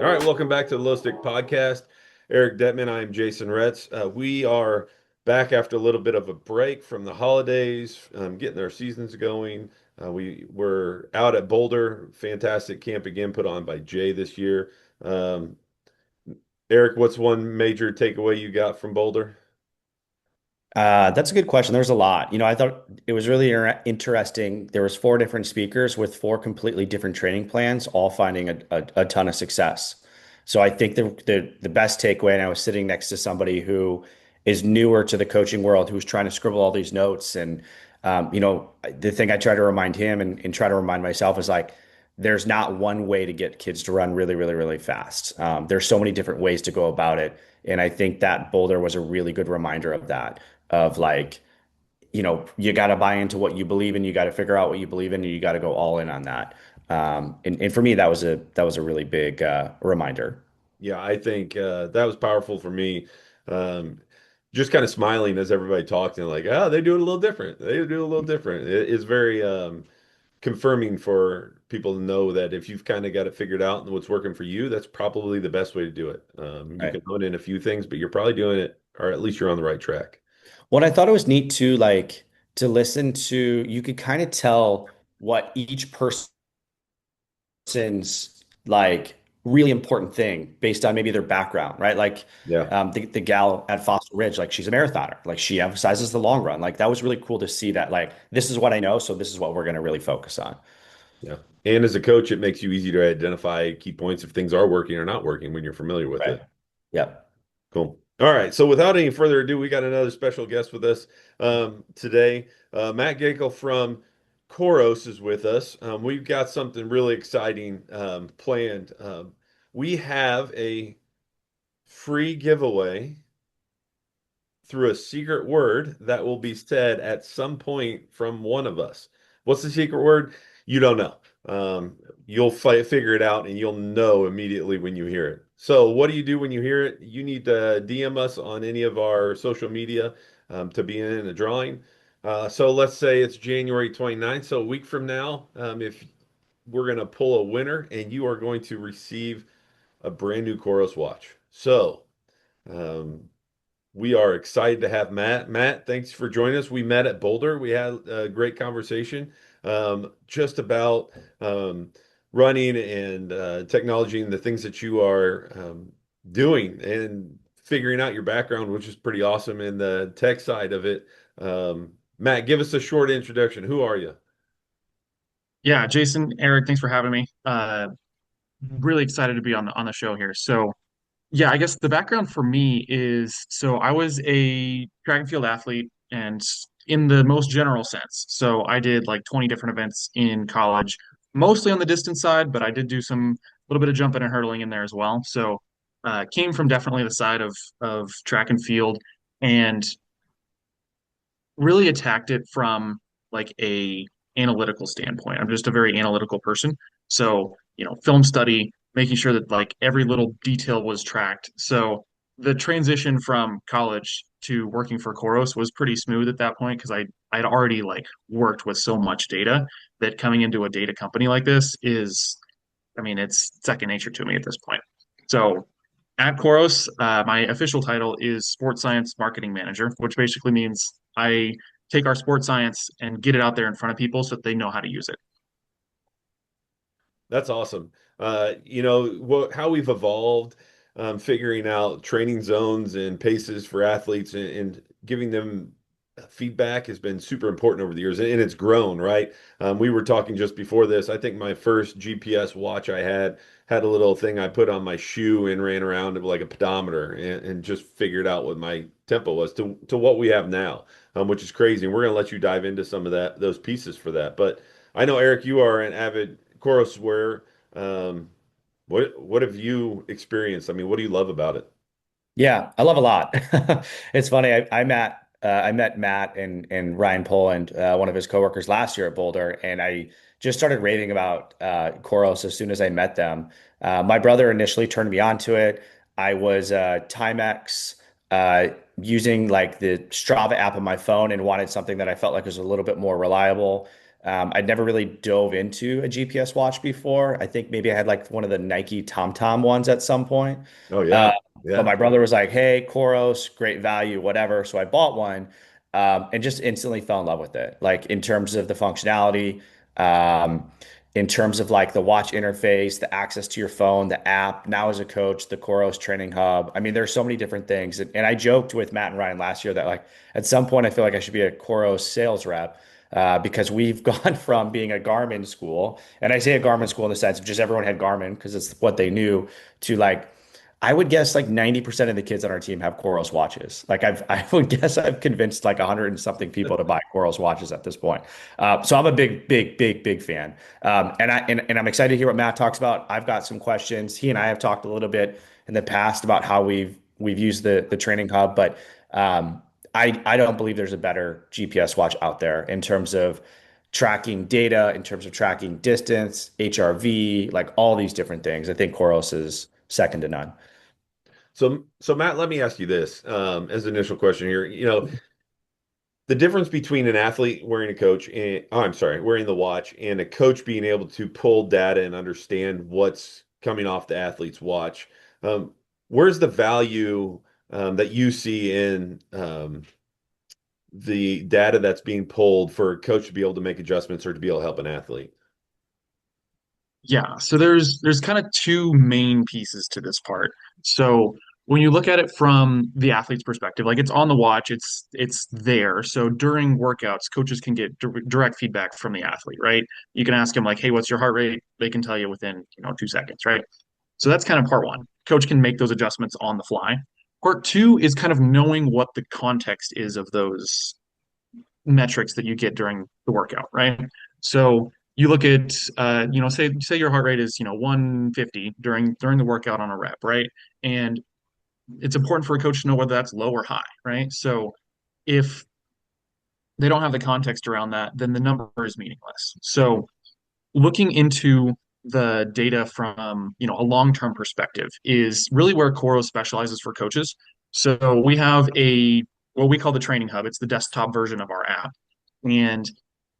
All right, welcome back to the Low Stick Podcast. Eric Dettman, I am Jason Retz. We are back after a little bit of a break from the holidays, getting our seasons going. We were out at Boulder, fantastic camp again, put on by Jay this year. Um, Eric, what's one major takeaway you got from Boulder? That's a good question. There's a lot. I thought it was really interesting. There was four different speakers with four completely different training plans, all finding a ton of success. So I think the best takeaway, and I was sitting next to somebody who is newer to the coaching world, who's trying to scribble all these notes. And the thing I try to remind him and try to remind myself is like, there's not one way to get kids to run really, really, really fast. There's so many different ways to go about it. And I think that Boulder was a really good reminder of that of like, you got to buy into what you believe in, you got to figure out what you believe in, and you got to go all in on that. And for me, that was a really big reminder. Yeah, I think that was powerful for me. Um, just kind of smiling as everybody talked and like, oh, they do it a little different. They do it a little different. It is very confirming for people to know that if you've kind of got it figured out and what's working for you, that's probably the best way to do it. You Right. can hone in a few things, but you're probably doing it, or at least you're on the right track. What I thought it was neat to like to listen to, you could kind of tell what each person's like really important thing based on maybe their background, right? Like Yeah, the gal at Foster Ridge, like she's a marathoner, like she emphasizes the long run. Like that was really cool to see that, like, this is what I know, so this is what we're going to really focus on. yeah. And as a coach, it makes you easy to identify key points if things are working or not working when you're familiar with Right. it. Yep. Cool. All right. So without any further ado, we got another special guest with us today. Matt Goeckel from COROS is with us. We've got something really exciting planned. We have a free giveaway through a secret word that will be said at some point from one of us. What's the secret word? You don't know. You'll figure it out and you'll know immediately when you hear it. So, what do you do when you hear it? You need to DM us on any of our social media to be in a drawing. So, let's say it's January 29th. So, a week from now, if we're going to pull a winner and you are going to receive a brand new Koros watch. So, um, we are excited to have Matt. Matt, thanks for joining us. We met at Boulder. We had a great conversation just about running and technology and the things that you are doing and figuring out your background, which is pretty awesome in the tech side of it. Matt, give us a short introduction. Who are you? Yeah, Jason, Eric, thanks for having me. Really excited to be on the show here. So, yeah, I guess the background for me is so I was a track and field athlete, and in the most general sense. So I did like 20 different events in college, mostly on the distance side, but I did do some little bit of jumping and hurdling in there as well. So, came from definitely the side of track and field, and really attacked it from like a analytical standpoint. I'm just a very analytical person. So, film study, making sure that like every little detail was tracked. So the transition from college to working for Koros was pretty smooth at that point because I'd already like worked with so much data that coming into a data company like this is, I mean, it's second nature to me at this point. So at Koros, my official title is Sports Science Marketing Manager, which basically means I take our sports science and get it out there in front of people so that they know how to use it. That's awesome. How we've evolved, figuring out training zones and paces for athletes and giving them feedback has been super important over the years, and it's grown, right? We were talking just before this. I think my first GPS watch I had a little thing I put on my shoe and ran around like a pedometer and just figured out what my tempo was to what we have now, which is crazy. And we're going to let you dive into some of those pieces for that. But I know, Eric, you are an avid Chorus wearer. Um, what have you experienced? I mean, what do you love about it? Yeah, I love a lot. It's funny. I met Matt and Ryan Poland, one of his coworkers, last year at Boulder, and I just started raving about Koros as soon as I met them. My brother initially turned me on to it. I was Timex using like the Strava app on my phone and wanted something that I felt like was a little bit more reliable. I'd never really dove into a GPS watch before. I think maybe I had like one of the Nike TomTom ones at some point. Oh Uh, yeah, but yeah. my brother was like, "Hey, COROS, great value, whatever." So I bought one, and just instantly fell in love with it. Like in terms of the functionality, um, in terms of like the watch interface, the access to your phone, the app. Now as a coach, the COROS training hub. I mean, there's so many different things. And I joked with Matt and Ryan last year that like at some point I feel like I should be a COROS sales rep because we've gone from being a Garmin school, and I say a Garmin school in the sense of just everyone had Garmin because it's what they knew, to like, I would guess like 90% of the kids on our team have Coros watches. Like I would guess I've convinced like 100 and something people to buy Coros watches at this point. So I'm a big fan. And I'm excited to hear what Matt talks about. I've got some questions. He and I have talked a little bit in the past about how we've used the training hub, but um, I don't believe there's a better GPS watch out there in terms of tracking data, in terms of tracking distance, HRV, like all these different things. I think Coros is second to none. So Matt, let me ask you this as an initial question here. The difference between an athlete wearing a coach and I'm sorry, wearing the watch and a coach being able to pull data and understand what's coming off the athlete's watch. Um, where's the value that you see in the data that's being pulled for a coach to be able to make adjustments or to be able to help an athlete? Yeah, so there's kind of two main pieces to this part. So when you look at it from the athlete's perspective, like it's on the watch, it's there. So during workouts, coaches can get direct feedback from the athlete, right? You can ask them like, "Hey, what's your heart rate?" They can tell you within, 2 seconds, right? So that's kind of part one. Coach can make those adjustments on the fly. Part two is kind of knowing what the context is of those metrics that you get during the workout, right? So you look at say your heart rate is 150 during the workout on a rep, right? And it's important for a coach to know whether that's low or high, right? So if they don't have the context around that, then the number is meaningless. So looking into the data from a long-term perspective is really where Coro specializes for coaches. So we have a what we call the training hub. It's the desktop version of our app. And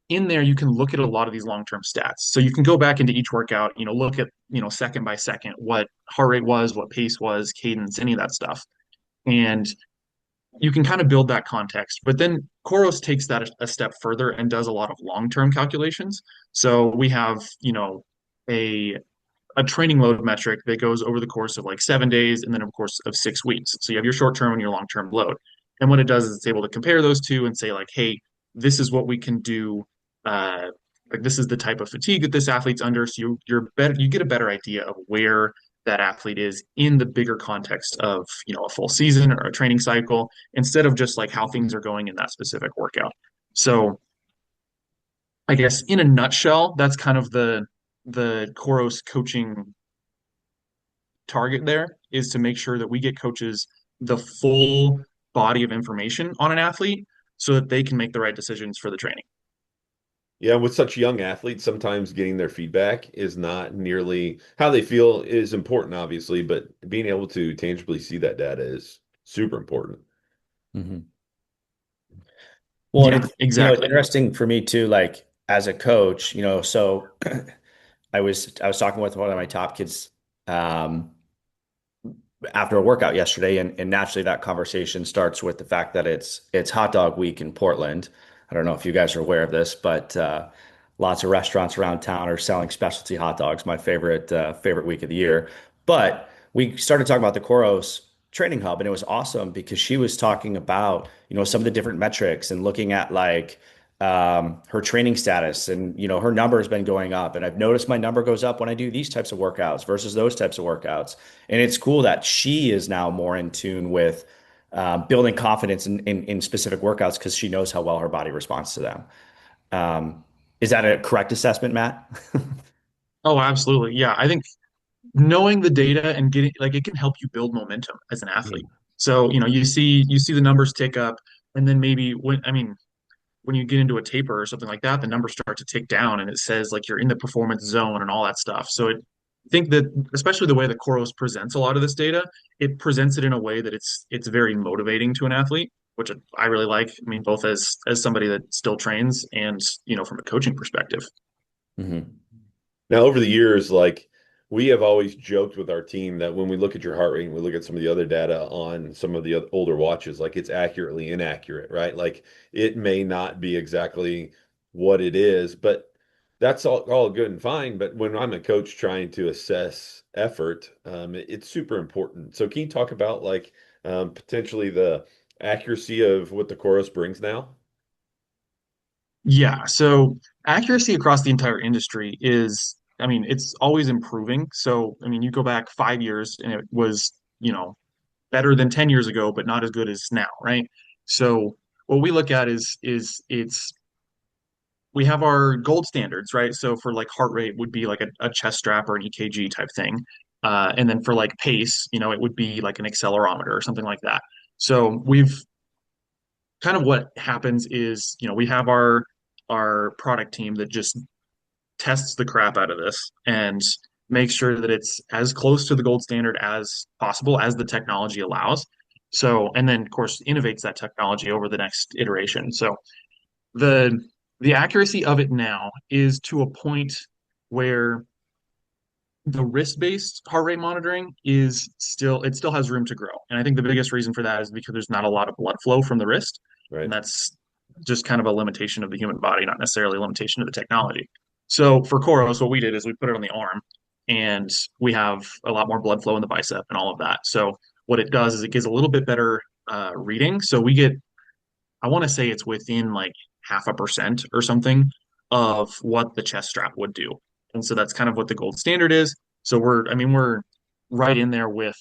in there you can look at a lot of these long-term stats. So you can go back into each workout, look at, second by second what heart rate was, what pace was, cadence, any of that stuff. And you can kind of build that context. But then Koros takes that a step further and does a lot of long-term calculations. So we have, a a training load metric that goes over the course of like 7 days and then of course of 6 weeks. So you have your short-term and your long-term load. And what it does is it's able to compare those two and say like, hey, this is what we can do. Uh, like this is the type of fatigue that this athlete's under. So you're better, you get a better idea of where that athlete is in the bigger context of a full season or a training cycle instead of just like how things are going in that specific workout. So I guess in a nutshell, that's kind of the Koros coaching target there is to make sure that we get coaches the full body of information on an athlete so that they can make the right decisions for the training. Yeah, with such young athletes, sometimes getting their feedback is not nearly how they feel is important, obviously, but being able to tangibly see that data is super important. Mhm. Well, and Yeah, it's exactly. interesting for me too, like as a coach, so I was talking with one of my top kids um, after a workout yesterday, and naturally that conversation starts with the fact that it's hot dog week in Portland. I don't know if you guys are aware of this, but lots of restaurants around town are selling specialty hot dogs, my favorite week of the year. But we started talking about the Koros training hub, and it was awesome because she was talking about, some of the different metrics and looking at like her training status, and her number has been going up, and I've noticed my number goes up when I do these types of workouts versus those types of workouts. And it's cool that she is now more in tune with building confidence in specific workouts because she knows how well her body responds to them. um, is that a correct assessment, Matt? Oh, absolutely. Yeah, I think knowing the data and getting like it can help you build momentum as an athlete. So, you see the numbers tick up and then maybe when you get into a taper or something like that, the numbers start to tick down and it says like you're in the performance zone and all that stuff. So I think that especially the way that Koros presents a lot of this data, it presents it in a way that it's very motivating to an athlete. which I really like. I mean, both as somebody that still trains and, from a coaching perspective. Hmm. Now, over the years, like we have always joked with our team that when we look at your heart rate and we look at some of the other data on some of the older watches, like it's accurately inaccurate, right? Like it may not be exactly what it is, but that's all good and fine. But when I'm a coach trying to assess effort, it's super important. So can you talk about like potentially the accuracy of what the Chorus brings now? Yeah, so accuracy across the entire industry is, I mean, it's always improving. So, I mean, you go back 5 years and it was, better than 10 years ago, but not as good as now, right? So, what we look at is it's we have our gold standards, right? So for like heart rate would be like a chest strap or an EKG type thing. And then for like pace, it would be like an accelerometer or something like that. So we've kind of what happens is, we have our product team that just tests the crap out of this and makes sure that it's as close to the gold standard as possible as the technology allows. So, and then of course innovates that technology over the next iteration. So the the accuracy of it now is to a point where the wrist-based heart rate monitoring is still has room to grow. And I think the biggest reason for that is because there's not a lot of blood flow from the wrist. And Right. that's just kind of a limitation of the human body, not necessarily a limitation of the technology. So for COROS, what we did is we put it on the arm and we have a lot more blood flow in the bicep and all of that. So what it does is it gives a little bit better reading. So we get, I want to say it's within like 0.5% or something of what the chest strap would do. And so that's kind of what the gold standard is. So I mean, we're right in there with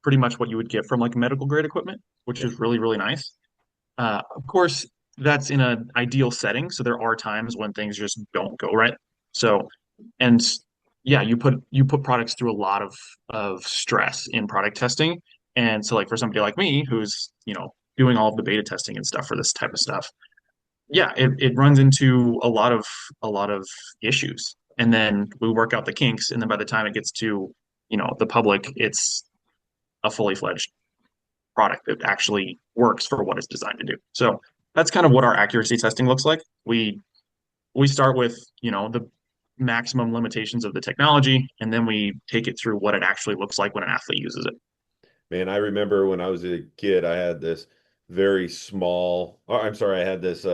pretty much what you would get from like medical grade equipment, which Yeah. is really, really nice. Of course, that's in an ideal setting. So there are times when things just don't go right. So, and yeah, you put products through a lot of stress in product testing. And so like for somebody like me who's, doing all of the beta testing and stuff for this type of stuff, yeah, it runs into a lot of issues. And then we work out the kinks, and then by the time it gets to, the public, it's a fully fledged product that actually works for what it's designed to do. So that's kind of what our accuracy testing looks like. We start with, the maximum limitations of the technology, and then we take it through what it actually looks like when an athlete uses it. Man, I remember when I was a kid, I had this very small, or I'm sorry, I had this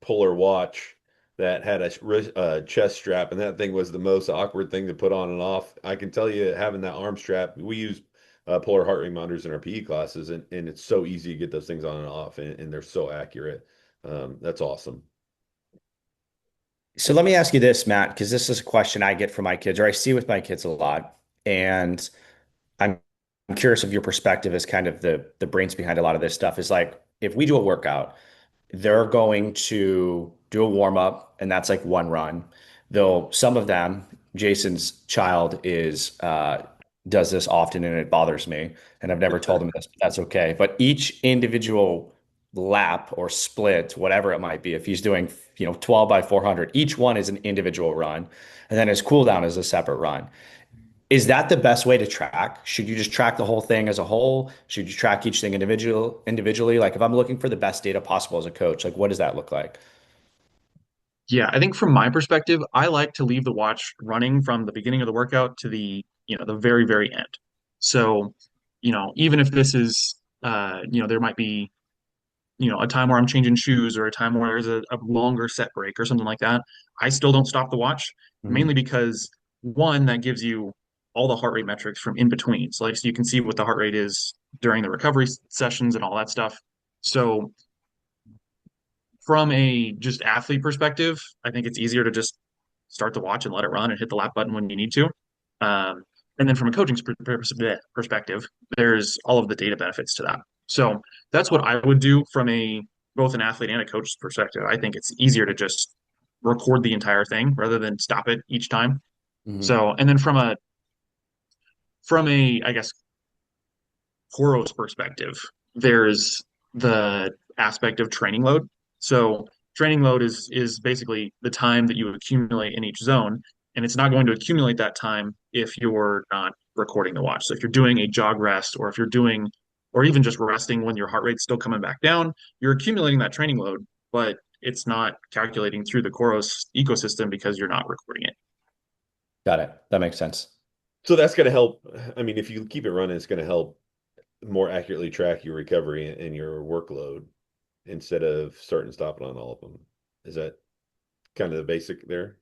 Polar watch that had a chest strap, and that thing was the most awkward thing to put on and off. I can tell you, having that arm strap, we use Polar heart rate monitors in our PE classes, and it's so easy to get those things on and off, and they're so accurate. That's awesome. So let me ask you this, Matt, because this is a question I get from my kids, or I see with my kids a lot. And I'm curious of your perspective as kind of the brains behind a lot of this stuff is like if we do a workout, they're going to do a warm up, and that's like one run. Though some of them, Jason's child is does this often, and it bothers me. And I've never told him this, but that's okay. But each individual lap or split, whatever it might be, if he's doing 12 by 400, each one is an individual run, and then his cool down is a separate run. Is that the best way to track? Should you just track the whole thing as a whole? Should you track each thing individually? Like if I'm looking for the best data possible as a coach, like what does that look like? Yeah, I think from my perspective, I like to leave the watch running from the beginning of the workout to the very, very end. So, even if this is, there might be, a time where I'm changing shoes or a time where there's a longer set break or something like that, I still don't stop the watch, Hmm. mainly because one, that gives you all the heart rate metrics from in between. So you can see what the heart rate is during the recovery sessions and all that stuff. So from a just athlete perspective, I think it's easier to just start the watch and let it run and hit the lap button when you need to. Um, and then from a coaching perspective, there's all of the data benefits to that. So that's what I would do from a both an athlete and a coach's perspective. I think it's easier to just record the entire thing rather than stop it each time. Hmm. So, and then from a I guess Coros perspective, there's the aspect of training load. So training load is basically the time that you accumulate in each zone, and it's not going to accumulate that time if you're not recording the watch. So if you're doing a jog rest or if you're doing or even just resting when your heart rate's still coming back down, you're accumulating that training load, but it's not calculating through the COROS ecosystem because you're not recording it. Got it. That makes sense. So that's going to help. I mean, if you keep it running, it's going to help more accurately track your recovery and your workload instead of starting and stopping on all of them. Is that kind of the basic there?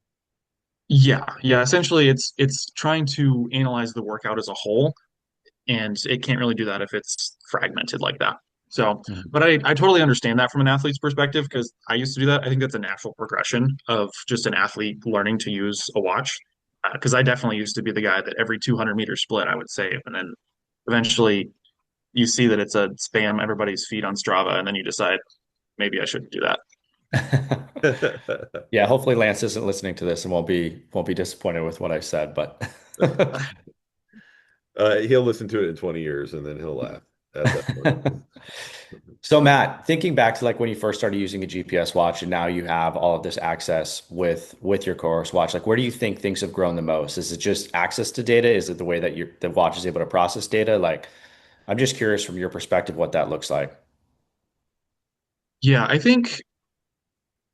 Yeah. Essentially, it's trying to analyze the workout as a whole, and it can't really do that if it's fragmented like that. So, Mhm. but I totally understand that from an athlete's perspective because I used to do that. I think that's a natural progression of just an athlete learning to use a watch. Because I definitely used to be the guy that every 200-meter split I would save, and then eventually you see that it's a spam everybody's feed on Strava, and then you decide maybe I shouldn't do that. Yeah, hopefully Lance isn't listening to this and won't be disappointed with what I said, but He'll listen to it in 20 years and then he'll laugh at that point. So Matt, thinking back to like when you first started using a GPS watch and now you have all of this access with your COROS watch, like where do you think things have grown the most? Is it just access to data? Is it the way that the watch is able to process data? Like I'm just curious from your perspective what that looks like. Yeah, I think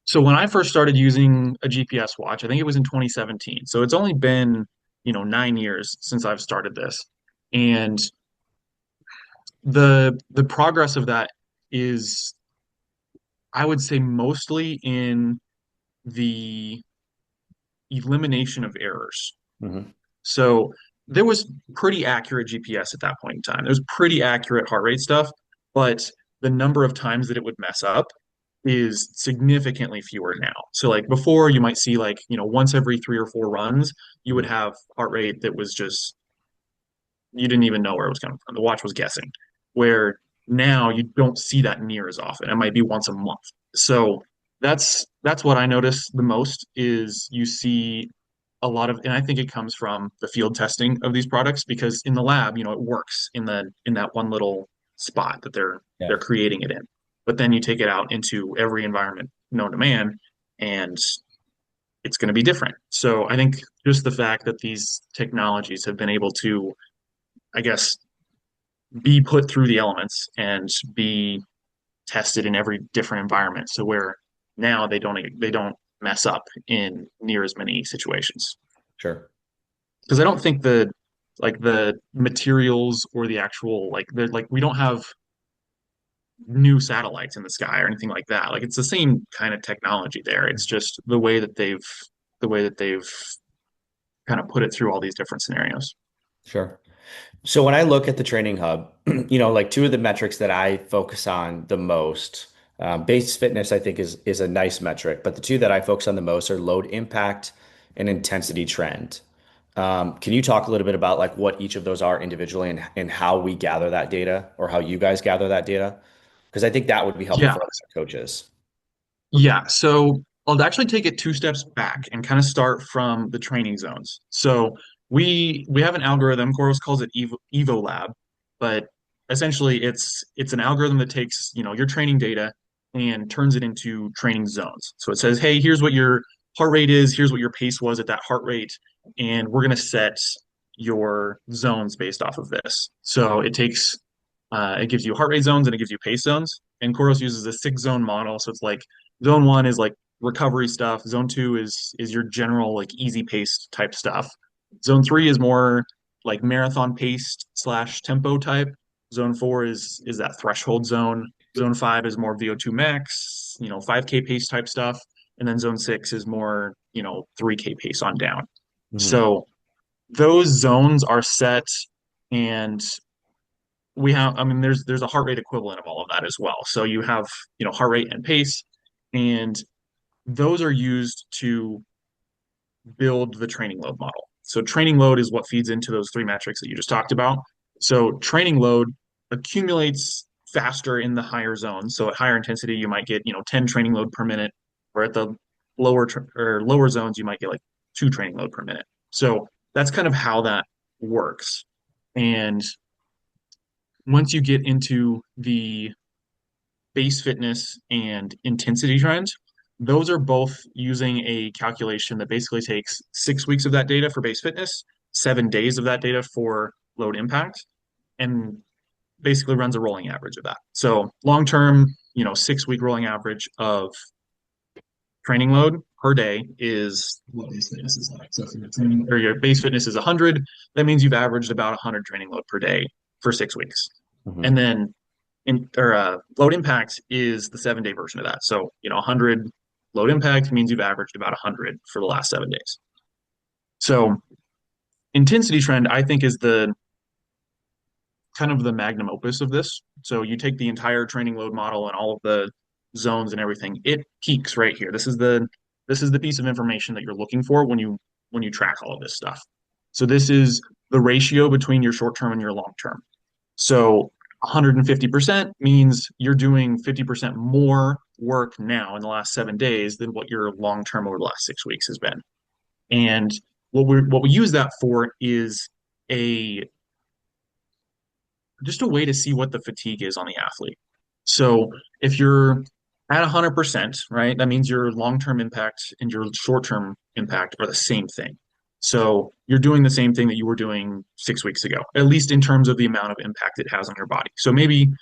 so. When I first started using a GPS watch, I think it was in 2017. So it's only been, 9 years since I've started this. And the progress of that is, I would say, mostly in the elimination of errors. Hmm. So there was pretty accurate GPS at that point in time. There was pretty accurate heart rate stuff, but the number of times that it would mess up is significantly fewer now. So like before you might see like, once every 3 or 4 runs, you would Hmm. have heart rate that was just you didn't even know where it was coming from. The watch was guessing. Where now you don't see that near as often. It might be once a month. So that's what I notice the most is you see a lot of, and I think it comes from the field testing of these products because in the lab, it works in that one little spot that they're Yeah, creating it in. But then you take it out into every environment known to man, and it's going to be different. So I think just the fact that these technologies have been able to, I guess, be put through the elements and be tested in every different environment. So where now they don't mess up in near as many situations. sure. Because I don't think the materials or the actual like we don't have new satellites in the sky or anything like that. Like it's the same kind of technology there. It's just the way that they've kind of put it through all these different scenarios. Sure. So when I look at the training hub, like two of the metrics that I focus on the most, base fitness, I think is a nice metric, but the two that I focus on the most are load impact and intensity trend. Can you talk a little bit about like what each of those are individually and how we gather that data or how you guys gather that data? Because I think that would be helpful Yeah, for other coaches. Yeah, so I'll actually take it 2 steps back and kind of start from the training zones. So we have an algorithm, COROS calls it Evo Lab, but essentially it's an algorithm that takes, your training data and turns it into training zones. So it says, hey, here's what your heart rate is, here's what your pace was at that heart rate, and we're going to set your zones based off of this. So it gives you heart rate zones and it gives you pace zones. And COROS uses a 6 zone model, so it's like Zone one is like recovery stuff. Zone two is your general like easy paced type stuff. Zone three is more like marathon paced slash tempo type. Zone four is that threshold zone. Zone five is more VO2 max, 5K pace type stuff. And then zone six is more, 3K pace on down. Mhm. So those zones are set and I mean, there's a heart rate equivalent of all of that as well. So you have, heart rate and pace, and those are used to build the training load model. So training load is what feeds into those three metrics that you just talked about. So training load accumulates faster in the higher zones. So at higher intensity, you might get, 10 training load per minute, or at the lower zones, you might get like 2 training load per minute. So that's kind of how that works. And once you get into the base fitness and intensity trend, those are both using a calculation that basically takes 6 weeks of that data for base fitness, 7 days of that data for load impact. And basically runs a rolling average of that. So long term, 6 week rolling average of training load per day is what base fitness is like. So if your training or your base fitness is 100, that means you've averaged about 100 training load per day for 6 weeks. Mhm. And then load impact is the 7 day version of that. So 100 load impact means you've averaged about 100 for the last 7 days. So intensity trend, I think, is the kind of the magnum opus of this. So you take the entire training load model and all of the zones and everything, it peaks right here. This is the piece of information that you're looking for when you track all of this stuff. So this is the ratio between your short term and your long term. So 150% means you're doing 50% more work now in the last 7 days than what your long term over the last 6 weeks has been. And what we use that for is a just a way to see what the fatigue is on the athlete. So if you're at 100%, right, that means your long-term impact and your short-term impact are the same thing. So you're doing the same thing that you were doing 6 weeks ago, at least in terms of the amount of impact it has on your body. So maybe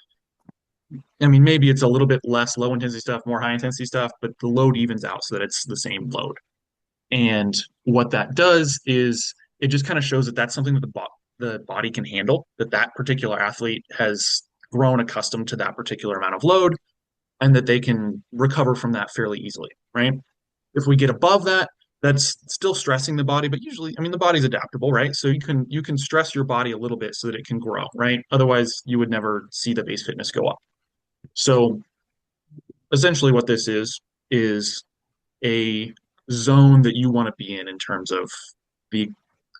it's a little bit less low intensity stuff, more high intensity stuff, but the load evens out so that it's the same load. And what that does is it just kind of shows that that's something that the body can handle, that that particular athlete has grown accustomed to that particular amount of load and that they can recover from that fairly easily, right? If we get above that, that's still stressing the body, but usually, the body's adaptable, right? So you can stress your body a little bit so that it can grow, right? Otherwise, you would never see the base fitness go up. So essentially what this is a zone that you want to be in terms of the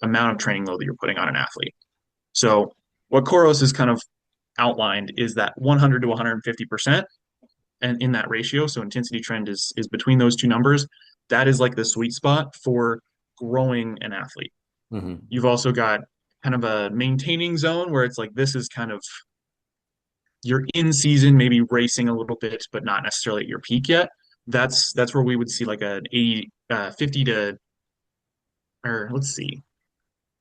amount of training load that you're putting on an athlete. So what COROS is kind of outlined is that 100 to 150% and in that ratio. So intensity trend is between those two numbers. That is like the sweet spot for growing an athlete. Mhm. You've also got kind of a maintaining zone where it's like this is kind of you're in season, maybe racing a little bit, but not necessarily at your peak yet. That's where we would see like an 80, 50 to, or let's see,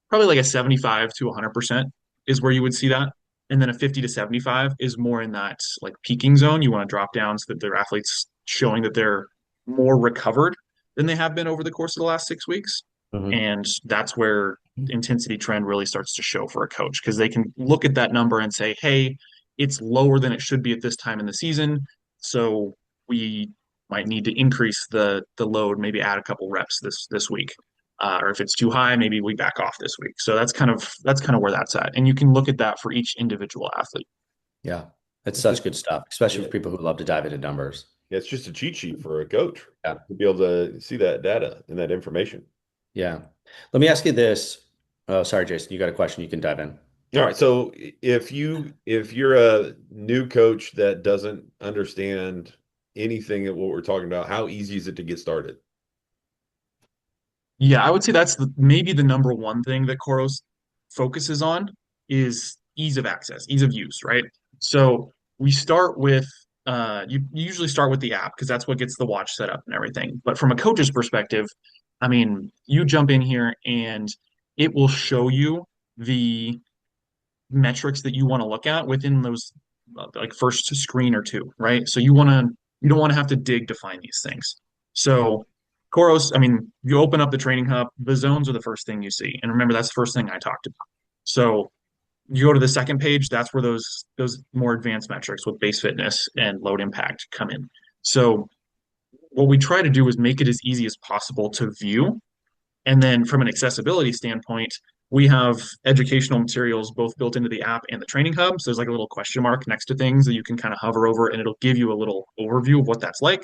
probably like a 75 to 100% is where you would see that. And then a 50 to 75 is more in that like peaking zone. You want to drop down so that their athletes showing that they're more recovered than they have been over the course of the last 6 weeks. Mhm. And that's where intensity trend really starts to show for a coach because they can look at that number and say, hey, it's lower than it should be at this time in the season. So we might need to increase the load, maybe add a couple reps this week. Or if it's too high, maybe we back off this week. So that's kind of where that's at. And you can look at that for each individual athlete. Yeah. That's It's such just, good stuff, especially yeah, for people who love to dive into numbers. yeah, it's just a cheat sheet for a coach Yeah. to be able to see that data and that information. Yeah. Let me ask you this. Oh, sorry, Jason, you got a question, you can dive in. All right, so if you're a new coach that doesn't understand anything of what we're talking about, how easy is it to get started? Yeah, I would say that's maybe the number one thing that Koros focuses on is ease of access, ease of use, right? So we start with you usually start with the app because that's what gets the watch set up and everything. But from a coach's perspective, you jump in here and it will show you the metrics that you want to look at within those like first screen or two, right? So you don't want to have to dig to find these things. So Koros, you open up the training hub, the zones are the first thing you see. And remember, that's the first thing I talked about. So you go to the second page, that's where those more advanced metrics with base fitness and load impact come in. So what we try to do is make it as easy as possible to view. And then from an accessibility standpoint, we have educational materials both built into the app and the training hub. So there's like a little question mark next to things that you can kind of hover over and it'll give you a little overview of what that's like.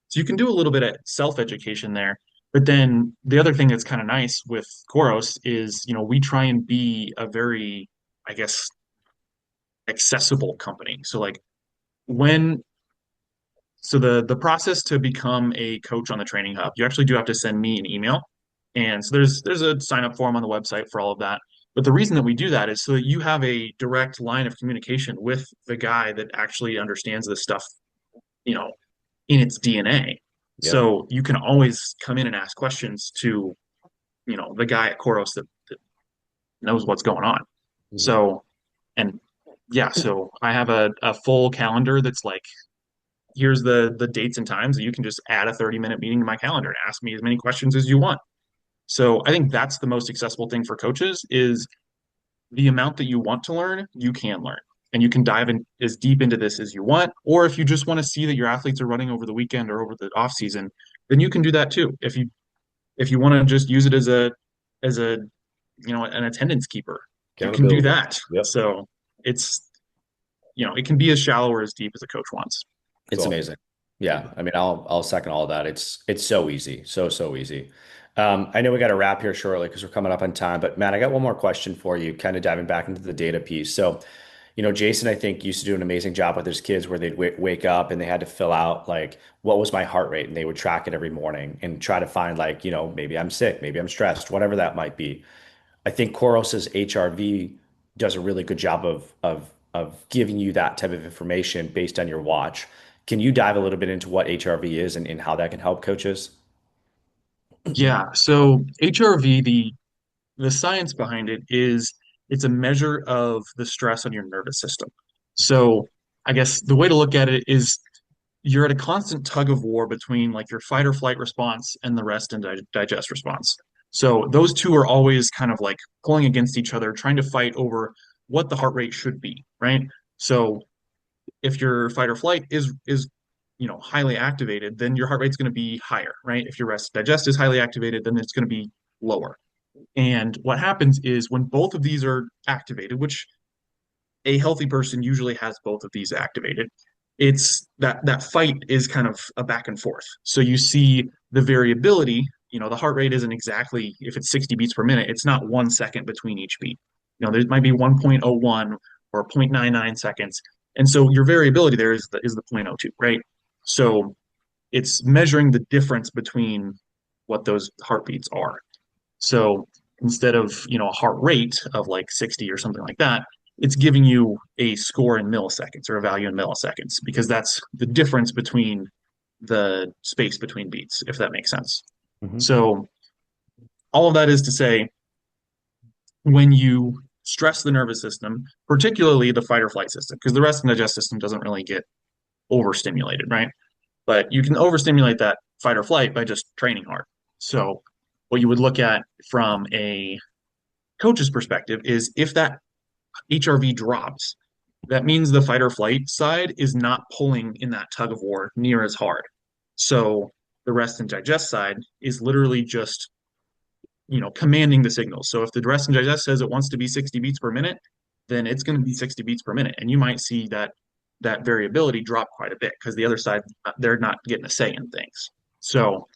So you can do a little bit of self-education there. But then the other thing that's kind of nice with Koros is, we try and be a very, I guess, accessible company. So like when so the process to become a coach on the training hub, you actually do have to send me an email. And so there's a sign up form on the website for all of that. But the reason that we do that is so that you have a direct line of communication with the guy that actually understands this stuff, you know, in its DNA. Yeah. So you can always come in and ask questions to, the guy at Koros that knows what's going on. Mhm. So, and yeah, so I have a full calendar that's like, here's the dates and times, and you can just add a 30-minute meeting to my calendar and ask me as many questions as you want. So I think that's the most accessible thing for coaches is the amount that you want to learn, you can learn. And you can dive in as deep into this as you want. Or if you just want to see that your athletes are running over the weekend or over the off season, then you can do that too. If you want to just use it as a an attendance keeper, you can do Accountability. that. Yep. So it's it can be as shallow or as deep as a coach wants. It's It's awesome. amazing. Yeah, I mean, I'll second all of that. It's so easy, so easy. I know we got to wrap here shortly because we're coming up on time. But Matt, I got one more question for you, kind of diving back into the data piece. So, Jason, I think used to do an amazing job with his kids where they'd wake up and they had to fill out like what was my heart rate, and they would track it every morning and try to find like maybe I'm sick, maybe I'm stressed, whatever that might be. I think Coros's HRV does a really good job of giving you that type of information based on your watch. Can you dive a little bit into what HRV is and how that can help coaches? Yeah. So HRV, the science behind it is it's a measure of the stress on your nervous system. So I guess the way to look at it is you're at a constant tug of war between like your fight or flight response and the rest and digest response. So those two are always kind of like pulling against each other, trying to fight over what the heart rate should be, right? So if your fight or flight is highly activated, then your heart rate's going to be higher, right? If your rest digest is highly activated, then it's going to be lower. And what happens is when both of these are activated, which a healthy person usually has both of these activated, it's that fight is kind of a back and forth. So you see the variability, the heart rate isn't exactly, if it's 60 beats per minute, it's not 1 second between each beat. There might be 1.01 or 0.99 seconds. And so your variability there is the 0.02, right? So it's measuring the difference between what those heartbeats are. So instead of, a heart rate of like 60 or something like that, it's giving you a score in milliseconds or a value in milliseconds because that's the difference between the space between beats, if that makes sense. Mhm. So all of that is to say, when you stress the nervous system, particularly the fight or flight system, because the rest of the digest system doesn't really get overstimulated, right? But you can overstimulate that fight or flight by just training hard. So what you would look at from a coach's perspective is if that HRV drops, that means the fight or flight side is not pulling in that tug of war near as hard. So the rest and digest side is literally just, commanding the signals. So if the rest and digest says it wants to be 60 beats per minute, then it's going to be 60 beats per minute. And you might see that variability drop quite a bit because the other side, they're not getting a say in things. So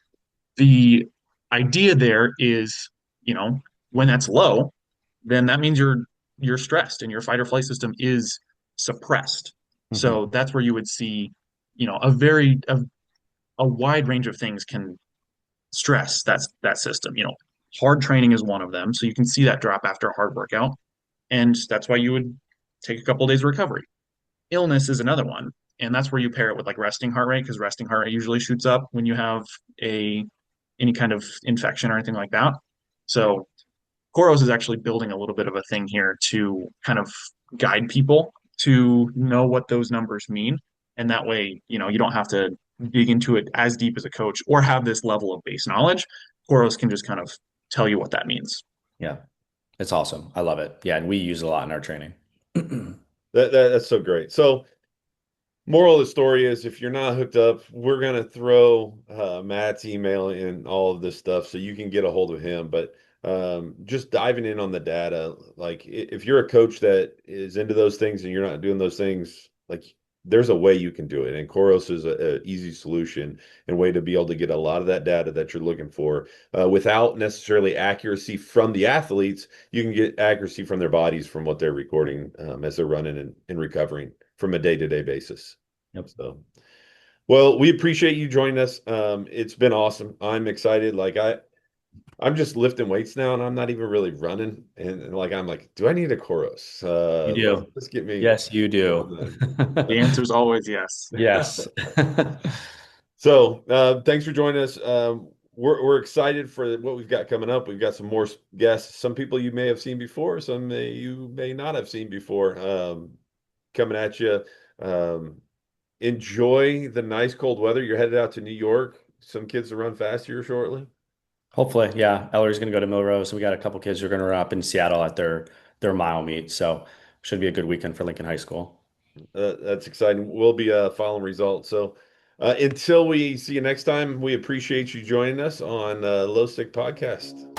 the idea there is, you know, when that's low, then that means you're stressed and your fight or flight system is suppressed. Mhm. So that's where you would see, a wide range of things can stress that system. Hard training is one of them. So you can see that drop after a hard workout. And that's why you would take a couple of days of recovery. Illness is another one. And that's where you pair it with like resting heart rate, because resting heart rate usually shoots up when you have a any kind of infection or anything like that. So COROS is actually building a little bit of a thing here to kind of guide people to know what those numbers mean. And that way, you don't have to dig into it as deep as a coach or have this level of base knowledge. COROS can just kind of tell you what that means. Yeah, it's awesome. I love it. Yeah, and we use it a lot in our training. That's so great. So moral of the story is if you're not hooked up, we're gonna throw Matt's email in all of this stuff so you can get a hold of him. But just diving in on the data, like if you're a coach that is into those things and you're not doing those things, like there's a way you can do it. And Koros is a easy solution and way to be able to get a lot of that data that you're looking for without necessarily accuracy from the athletes. You can get accuracy from their bodies from what they're recording as they're running and recovering from a day-to-day basis. Yep. So, well, we appreciate you joining us. It's been awesome. I'm excited. I'm just lifting weights now, and I'm not even really running. And like, I'm like, do I need a chorus? You Let's do. let's get me Yes, you do. going The answer is always yes. then. Yes. So, thanks for joining us. We're excited for what we've got coming up. We've got some more guests. Some people you may have seen before, some you may not have seen before. coming at you. Um, enjoy the nice cold weather. You're headed out to New York. Some kids to run fast here shortly. Hopefully, yeah. Ellery's going to go to Milrose, and we got a couple kids who are going to run up in Seattle at their mile meet. So should be a good weekend for Lincoln High School. That's exciting. We'll be following results. So until we see you next time, we appreciate you joining us on Low Stick Podcast.